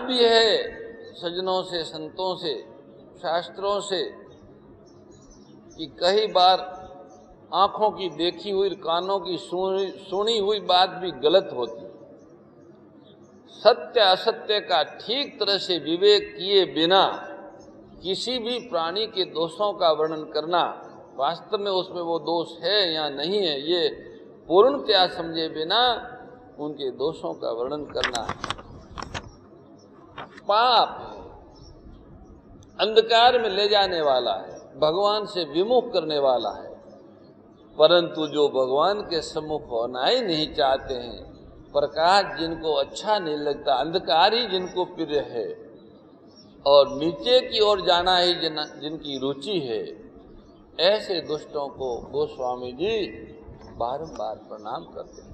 भी है सज्जनों से, संतों से, शास्त्रों से कि कई बार आंखों की देखी हुई, कानों की सुनी हुई बात भी गलत होती। सत्य असत्य का ठीक तरह से विवेक किए बिना किसी भी प्राणी के दोषों का वर्णन करना, वास्तव में उसमें वो दोष है या नहीं है, ये पूर्णतया समझे बिना उनके दोषों का वर्णन करना पाप है, अंधकार में ले जाने वाला है, भगवान से विमुख करने वाला है। परंतु जो भगवान के सम्मुख होना ही नहीं चाहते हैं, प्रकाश जिनको अच्छा नहीं लगता, अंधकार ही जिनको प्रिय है और नीचे की ओर जाना ही जिनकी रुचि है, ऐसे दुष्टों को गोस्वामी जी बारंबार प्रणाम करते हैं।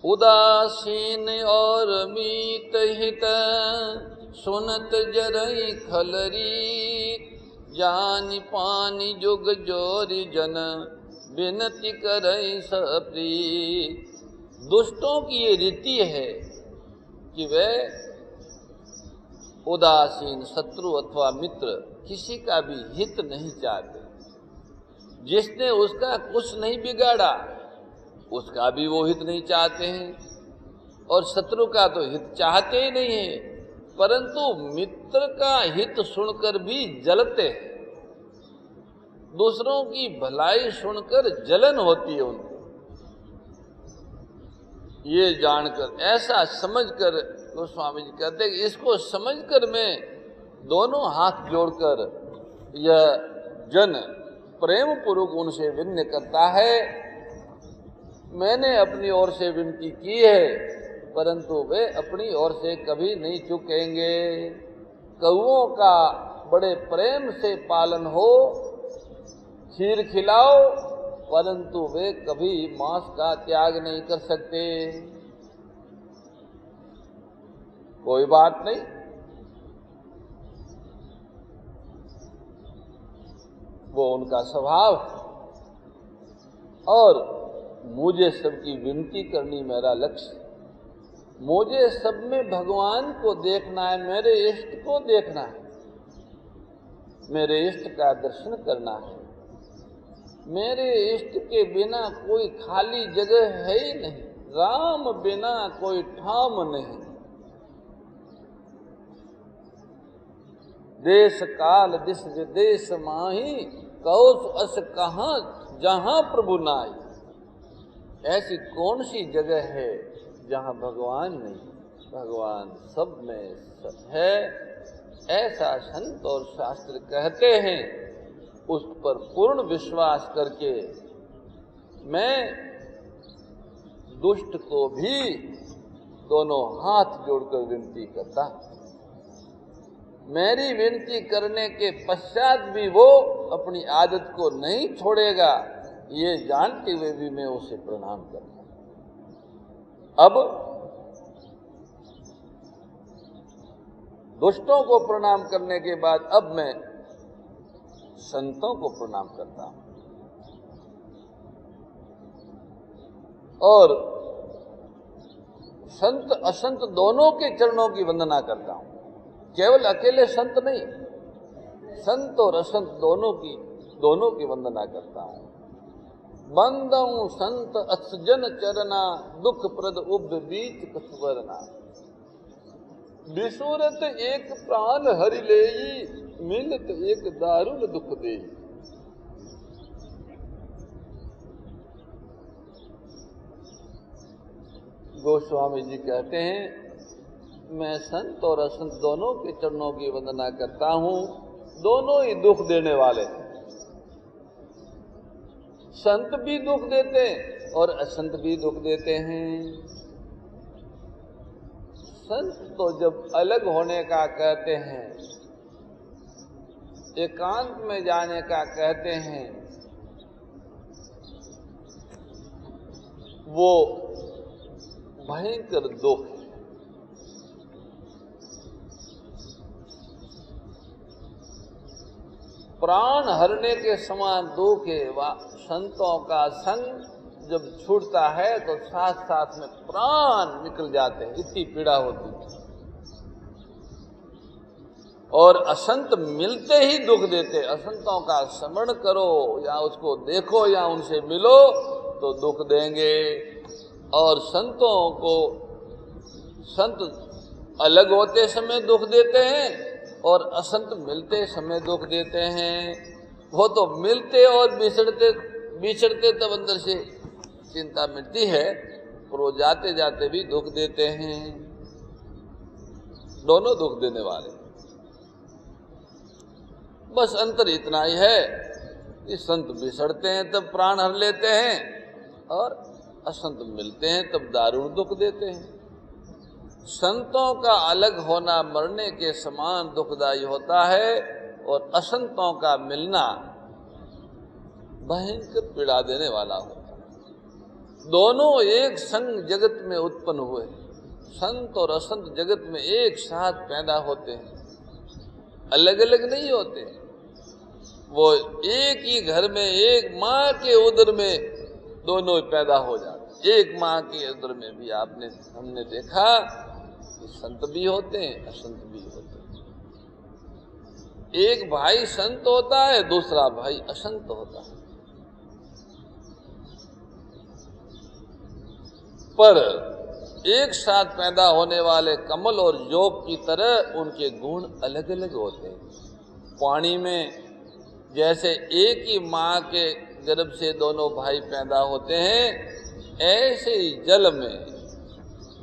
उदासीन और मीत हित सुनत जरई खलरी, जानि पानी जुग जोरी जन बिनती करई सप्रीत। दुष्टों की ये रीति है कि वे उदासीन, शत्रु अथवा मित्र किसी का भी हित नहीं चाहते। जिसने उसका कुछ नहीं बिगाड़ा उसका भी वो हित नहीं चाहते हैं, और शत्रु का तो हित चाहते ही नहीं है, परंतु मित्र का हित सुनकर भी जलते हैं। दूसरों की भलाई सुनकर जलन होती है उनको। ये जानकर, ऐसा समझकर गोस्वामी जी कहते हैं कि इसको समझकर मैं दोनों हाथ जोड़कर यह जन प्रेम पूर्वक उनसे विनय करता है। मैंने अपनी ओर से विनती की है, परंतु वे अपनी ओर से कभी नहीं चुकेंगे। कौओं का बड़े प्रेम से पालन हो, खीर खिलाओ, परंतु वे कभी मांस का त्याग नहीं कर सकते। कोई बात नहीं, वो उनका स्वभाव है, और मुझे सबकी विनती करनी मेरा लक्ष्य। मुझे सब में भगवान को देखना है, मेरे इष्ट को देखना है, मेरे इष्ट का दर्शन करना है। मेरे इष्ट के बिना कोई खाली जगह है ही नहीं, राम बिना कोई ठाम नहीं। देश काल दिस विदेश माही, कौस अस कहाँ जहां प्रभु नाई। ऐसी कौन सी जगह है जहां भगवान नहीं, भगवान सब में है। ऐसा संत और शास्त्र कहते हैं। उस पर पूर्ण विश्वास करके मैं दुष्ट को भी दोनों हाथ जोड़कर विनती करता। मेरी विनती करने के पश्चात भी वो अपनी आदत को नहीं छोड़ेगा, ये जानते हुए भी मैं उसे प्रणाम करता। अब दुष्टों को प्रणाम करने के बाद अब मैं संतों को प्रणाम करता हूं, और संत असंत दोनों के चरणों की वंदना करता हूं। केवल अकेले संत नहीं, संत और असंत दोनों की वंदना करता हूं। बंदऊ संत असजन चरना, दुख प्रद उब बीच कछुवरना। विसूरत एक प्राण हरि लेई, मिलत एक दारुण दुख दे। गोस्वामी जी कहते हैं, मैं संत और असंत दोनों के चरणों की वंदना करता हूं। दोनों ही दुख देने वाले हैं। संत भी दुख देते हैं और असंत भी दुख देते हैं। संत तो जब अलग होने का कहते हैं, एकांत में जाने का कहते हैं, वो भयंकर दुख है। प्राण हरने के समान दुख है। संतों का संग जब छूटता है तो साथ साथ में प्राण निकल जाते हैं, इतनी पीड़ा होती है। और असंत मिलते ही दुख देते। असंतों का स्मरण करो या उसको देखो या उनसे मिलो तो दुख देंगे। और संतों को, संत अलग होते समय दुख देते हैं और असंत मिलते समय दुख देते हैं। वो तो मिलते और बिछड़ते तब अंदर से चिंता मिटती है, और वो जाते जाते भी दुख देते हैं। दोनों दुख देने वाले। बस अंतर इतना ही है कि संत बिछड़ते हैं तब प्राण हर लेते हैं, और असंत मिलते हैं तब दारुण दुख देते हैं। संतों का अलग होना मरने के समान दुखदायी होता है, और असंतों का मिलना भयंकर पीड़ा देने वाला होता है। दोनों एक संग जगत में उत्पन्न हुए। संत और असंत जगत में एक साथ पैदा होते हैं, अलग अलग नहीं होते। वो एक ही घर में, एक माँ के उदर में दोनों पैदा हो जाते। एक माँ के उदर में भी हमने देखा कि संत भी होते हैं, असंत भी होते हैं। एक भाई संत होता है, दूसरा भाई असंत होता है। पर एक साथ पैदा होने वाले कमल और जोग की तरह उनके गुण अलग अलग होते हैं। पानी में जैसे एक ही माँ के गर्भ से दोनों भाई पैदा होते हैं, ऐसे ही जल में,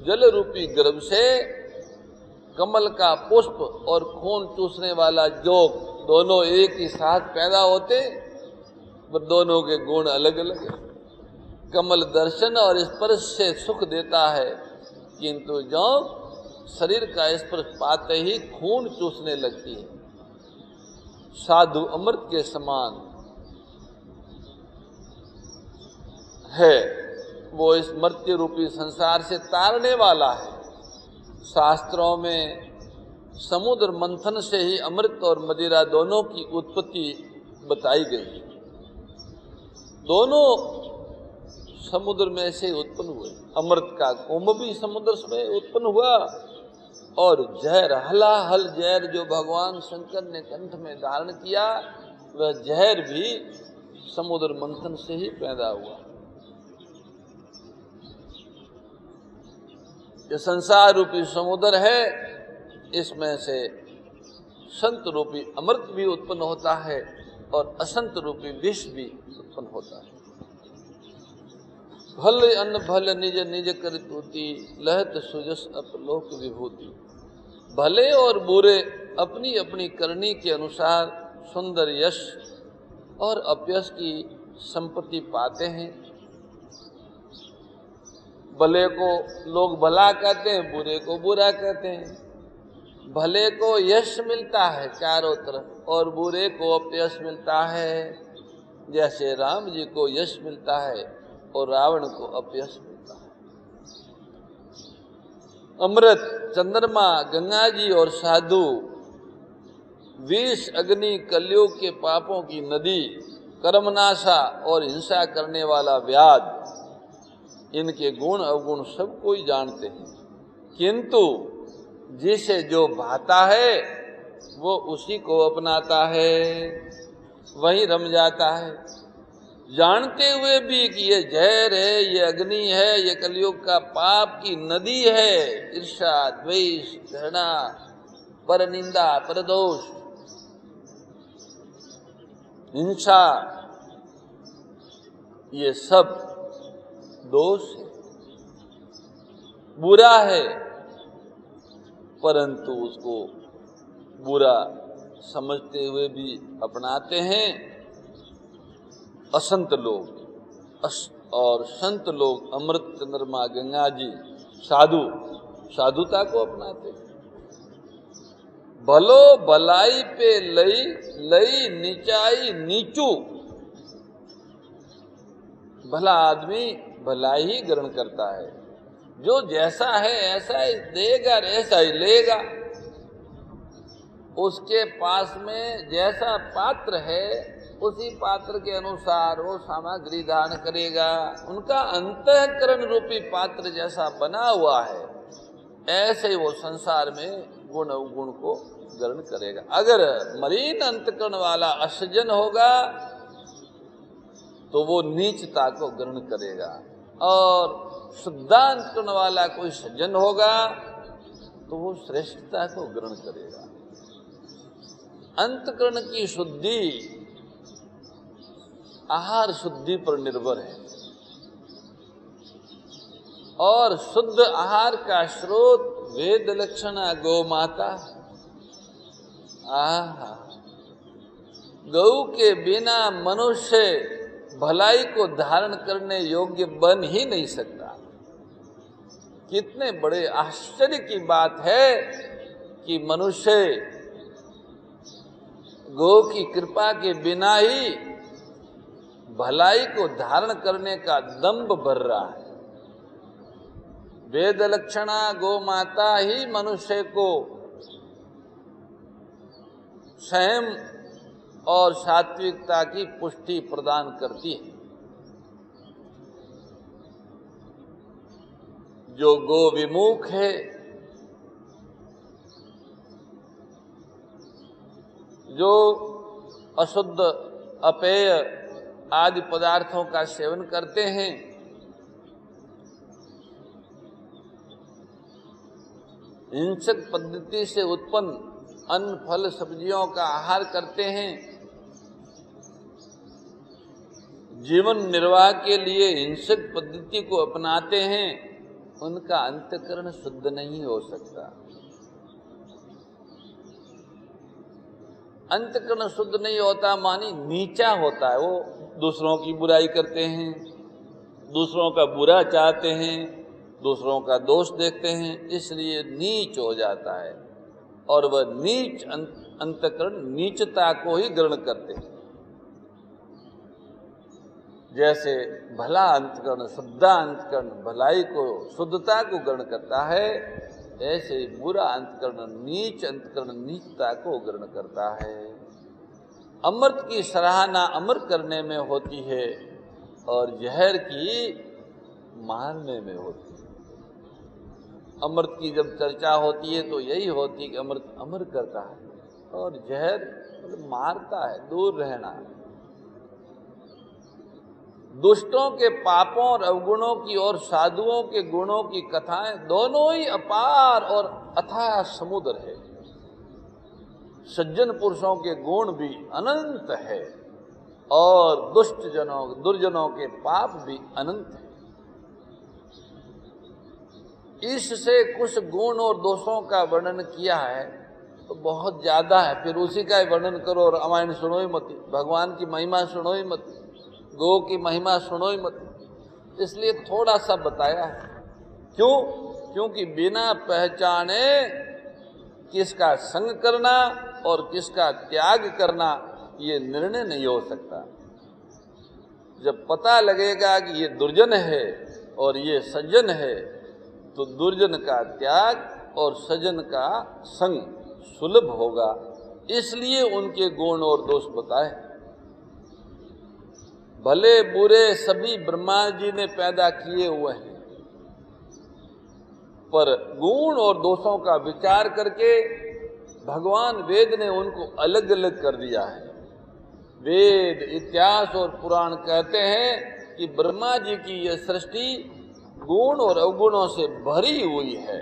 जल रूपी गर्भ से कमल का पुष्प और खून चूसने वाला जोग दोनों एक ही साथ पैदा होते, पर दोनों के गुण अलग अलग हैं। कमल दर्शन और स्पर्श से सुख देता है, किंतु जोग शरीर का स्पर्श पाते ही खून चूसने लगती है। साधु अमृत के समान है, वो इस मर्त्य रूपी संसार से तारने वाला है। शास्त्रों में समुद्र मंथन से ही अमृत और मदिरा दोनों की उत्पत्ति बताई गई। दोनों समुद्र में से उत्पन्न हुए। अमृत का कुंभ भी समुद्र में उत्पन्न हुआ, और जहर, हलाहल जहर जो भगवान शंकर ने कंठ में धारण किया, वह जहर भी समुद्र मंथन से ही पैदा हुआ। ये संसार रूपी समुद्र है, इसमें से संत रूपी अमृत भी उत्पन्न होता है और असंत रूपी विष भी उत्पन्न होता है। भल अन्न भल निज निज कर तूती, लहत सुजस अपलोक विभूति। भले और बुरे अपनी अपनी करनी के अनुसार सुंदर यश और अपयश की संपत्ति पाते हैं। भले को लोग भला कहते हैं, बुरे को बुरा कहते हैं। भले को यश मिलता है चारों तरफ, और बुरे को अपयश मिलता है। जैसे राम जी को यश मिलता है और रावण को अपयश मिलता है। अमृत, चंद्रमा, गंगा जी और साधु, विष, अग्नि, कलयुग के पापों की नदी, कर्मनाशा और हिंसा करने वाला व्याध, इनके गुण अवगुण सब कोई जानते हैं। किंतु जिसे जो भाता है वो उसी को अपनाता है, वही रम जाता है। जानते हुए भी कि ये जहर है, ये अग्नि है, ये कलयुग का पाप की नदी है। ईर्ष्या, द्वेष, घृणा, परनिंदा, परदोष, हिंसा, ये सब दोष है, बुरा है। परंतु उसको बुरा समझते हुए भी अपनाते हैं असंत लोग। और संत लोग अमृत, चंद्रमा, गंगा जी, साधु, साधुता को अपनाते हैं। भलो भलाई पे लई, लई नीचाई नीचू। भला आदमी भलाई ही ग्रहण करता है। जो जैसा है ऐसा ही देगा और ऐसा ही लेगा। उसके पास में जैसा पात्र है उसी पात्र के अनुसार वो सामग्री दान करेगा। उनका अंतःकरण रूपी पात्र जैसा बना हुआ है, ऐसे वो संसार में गुण अवगुण को ग्रहण करेगा। अगर मलिन अंतकरण वाला असज्जन होगा तो वो नीचता को ग्रहण करेगा, और शुद्ध अंतकरण वाला कोई सज्जन होगा तो वो श्रेष्ठता को ग्रहण करेगा। अंतकरण की शुद्धि आहार शुद्धि पर निर्भर है, और शुद्ध आहार का स्रोत वेद लक्षणा गौ माता। आहा, गौ के बिना मनुष्य भलाई को धारण करने योग्य बन ही नहीं सकता। कितने बड़े आश्चर्य की बात है कि मनुष्य गौ की कृपा के बिना ही भलाई को धारण करने का दंभ भर रहा है। वेद लक्षणा गौ माता ही मनुष्य को संयम और सात्विकता की पुष्टि प्रदान करती है। जो गो विमुख है, जो अशुद्ध अपेय आदि पदार्थों का सेवन करते हैं, हिंसक पद्धति से उत्पन्न अन्न फल सब्जियों का आहार करते हैं, जीवन निर्वाह के लिए हिंसक पद्धति को अपनाते हैं, उनका अंतःकरण शुद्ध नहीं हो सकता। अंतःकरण शुद्ध नहीं होता मानी नीचा होता है। वो दूसरों की बुराई करते हैं, दूसरों का बुरा चाहते हैं, दूसरों का दोष देखते हैं, इसलिए नीच हो जाता है, और वह नीच अंतःकरण नीचता को ही ग्रहण करते हैं। जैसे भला अंतःकरण शुद्ध अंतःकरण भलाई को शुद्धता को ग्रहण करता है, ऐसे बुरा अंतःकरण नीच अंतःकरण नीचता को ग्रहण करता है। अमृत की सराहना अमर करने में होती है, और जहर की मारने में होती है। अमृत की जब चर्चा होती है तो यही होती है कि अमृत अमर करता है, और जहर मतलब मारता है, दूर रहना। दुष्टों के पापों और अवगुणों की और साधुओं के गुणों की कथाएं दोनों ही अपार और अथाह समुद्र है। सज्जन पुरुषों के गुण भी अनंत है, और दुर्जनों के पाप भी अनंत है। इससे कुछ गुण और दोषों का वर्णन किया है तो बहुत ज्यादा है, फिर उसी का ही वर्णन करो और रामायण सुनो ही मत, भगवान की महिमा सुनो ही मत, गौ की महिमा सुनो ही मत। इसलिए थोड़ा सा बताया है। क्यों? क्योंकि बिना पहचाने किसका संग करना और किसका त्याग करना ये निर्णय नहीं हो सकता। जब पता लगेगा कि ये दुर्जन है और ये सज्जन है, तो दुर्जन का त्याग और सज्जन का संग सुलभ होगा। इसलिए उनके गुण और दोष बताए। भले बुरे सभी ब्रह्मा जी ने पैदा किए हुए हैं, पर गुण और दोषों का विचार करके भगवान वेद ने उनको अलग अलग कर दिया है। वेद, इतिहास और पुराण कहते हैं कि ब्रह्मा जी की यह सृष्टि गुण और अवगुणों से भरी हुई है।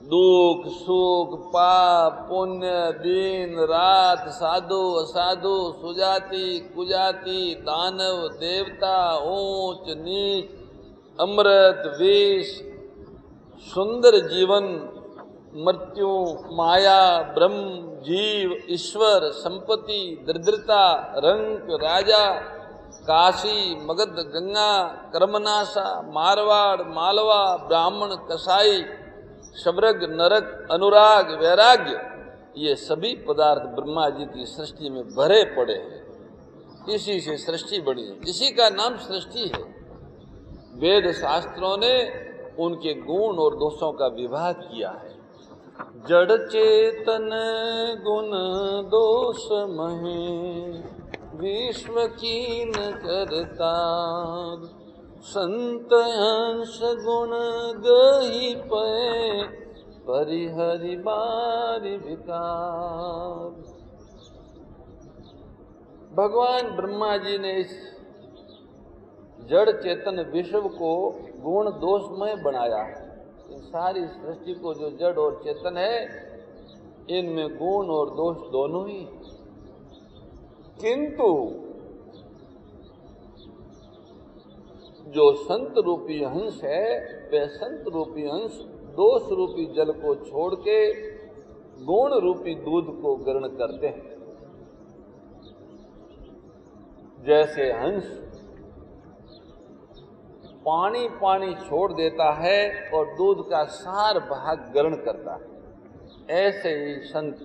दुख सुख, पाप पुण्य, दिन रात, साधु असाधु, सुजाति कुजाति, दानव देवता, ऊंच नीच, अमृत विष, सुंदर जीवन, मृत्यु, माया, ब्रह्म, जीव, ईश्वर, संपत्ति, दरिद्रता, रंक, राजा, काशी, मगध, गंगा, कर्मनाशा, मारवाड़, मालवा, ब्राह्मण, कसाई, शबरग, नरक, अनुराग, वैराग्य, ये सभी पदार्थ ब्रह्मा जी की सृष्टि में भरे पड़े हैं। इसी से सृष्टि बनी है, इसी का नाम सृष्टि है। वेद शास्त्रों ने उनके गुण और दोषों का विभाग किया है। जड़ चेतन गुण दोष महे, विश्व कीन करतार, संत अंश गुण गही पे, परिहरि बारी विकार। भगवान ब्रह्मा जी ने इस जड़ चेतन विश्व को गुण दोषमय बनाया है। इन सारी सृष्टि को जो जड़ और चेतन है, इनमें गुण और दोष दोनों ही। किंतु जो संत रूपी हंस है, वह संत रूपी हंस दोष रूपी जल को छोड़ के गुण रूपी दूध को ग्रहण करते हैं। जैसे हंस पानी पानी छोड़ देता है और दूध का सार भाग ग्रहण करता है, ऐसे ही संत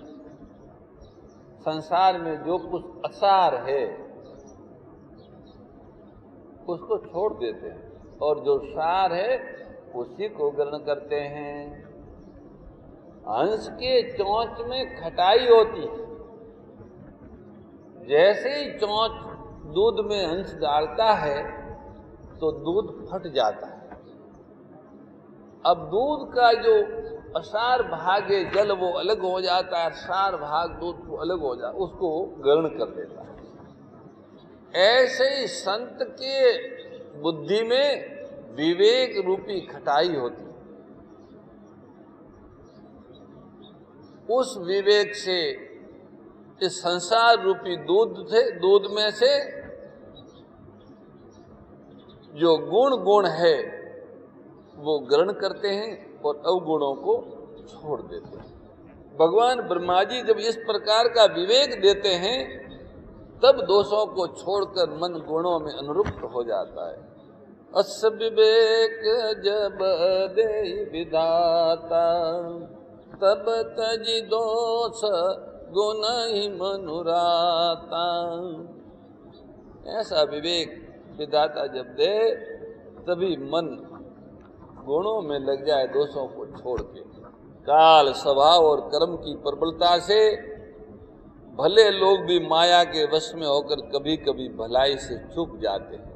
संसार में जो कुछ असार है उसको छोड़ देते हैं और जो सार है उसी को ग्रहण करते हैं। हंस के चोंच में खटाई होती है। जैसे ही चोंच दूध में हंस डालता है तो दूध फट जाता है। अब दूध का जो असार भाग है जल वो अलग हो जाता है, सार भाग दूध को अलग हो जाता है, उसको ग्रहण कर लेता है। ऐसे ही संत के बुद्धि में विवेक रूपी खटाई होती है। उस विवेक से इस संसार रूपी दूध में से जो गुण है वो ग्रहण करते हैं और अवगुणों को छोड़ देते हैं। भगवान ब्रह्मा जी जब इस प्रकार का विवेक देते हैं तब दोषों को छोड़कर मन गुणों में अनुरुक्त हो जाता है। अस विवेक जब दे विधाता तब तजी दोष गुण ही मनुराता। ऐसा विवेक विधाता जब दे तभी मन गुणों में लग जाए, दोषों को छोड़ के। काल स्वभाव और कर्म की प्रबलता से भले लोग भी माया के वश में होकर कभी कभी भलाई से चूक जाते हैं,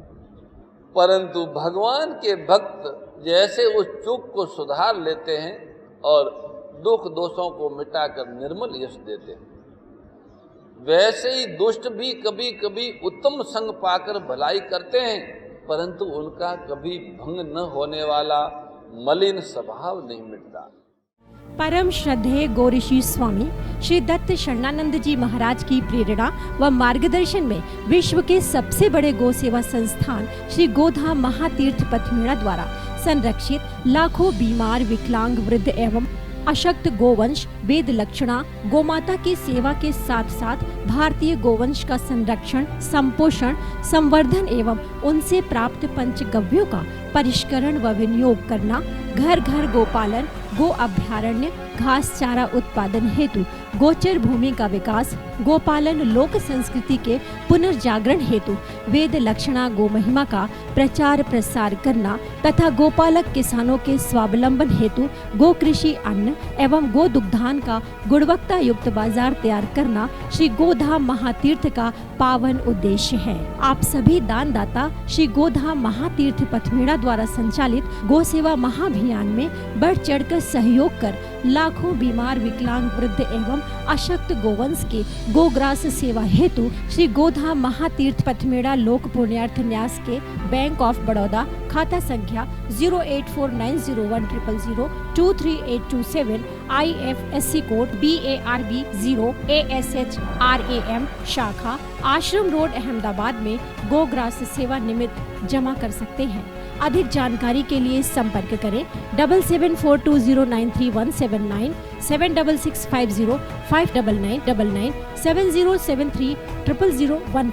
परंतु भगवान के भक्त जैसे उस चूक को सुधार लेते हैं और दुख दोषों को मिटाकर निर्मल यश देते हैं, वैसे ही दुष्ट भी कभी कभी उत्तम संग पाकर भलाई करते हैं, परंतु उनका कभी भंग न होने वाला मलिन स्वभाव नहीं मिटता। परम श्रद्धेय गौरीशी स्वामी श्री दत्त शरणानंद जी महाराज की प्रेरणा व मार्गदर्शन में विश्व के सबसे बड़े गौ सेवा संस्थान श्री गोधाम महातीर्थ पथमेड़ा द्वारा संरक्षित लाखों बीमार, विकलांग, वृद्ध एवं अशक्त गोवंश वेद लक्षणा गोमाता की सेवा के साथ साथ भारतीय गोवंश का संरक्षण, संपोषण, संवर्धन एवं उनसे प्राप्त पंचगव्यों का परिष्करण व विनियोग करना, घर घर गोपालन, गो अभ्यारण्य, घास चारा उत्पादन हेतु गोचर भूमि का विकास, गोपालन लोक संस्कृति के पुनर्जागरण हेतु वेद लक्षणा गो महिमा का प्रचार प्रसार करना तथा गोपालक किसानों के स्वावलंबन हेतु गो कृषि अन्न एवं गो दुग्धान का गुणवत्ता युक्त बाजार तैयार करना श्री गोधाम महातीर्थ का पावन उद्देश्य है। आप सभी दानदाता श्री गोधाम महातीर्थ पथमेड़ा द्वारा संचालित गो सेवा महाअभियान में बढ़ चढ़कर सहयोग कर लाखों बीमार, विकलांग, वृद्ध एवं अशक्त गोवंश के गोग्रास सेवा हेतु श्री गोधाम महातीर्थ पथमेड़ा लोक पुण्यार्थ न्यास के बैंक ऑफ बड़ौदा खाता संख्या 0849010002387 IFSC कोड BARB 0 ASHRAM शाखा आश्रम रोड अहमदाबाद में गोग्रास सेवा निमित्त जमा कर सकते हैं। अधिक जानकारी के लिए संपर्क करें 7742093179 766505999 70730001।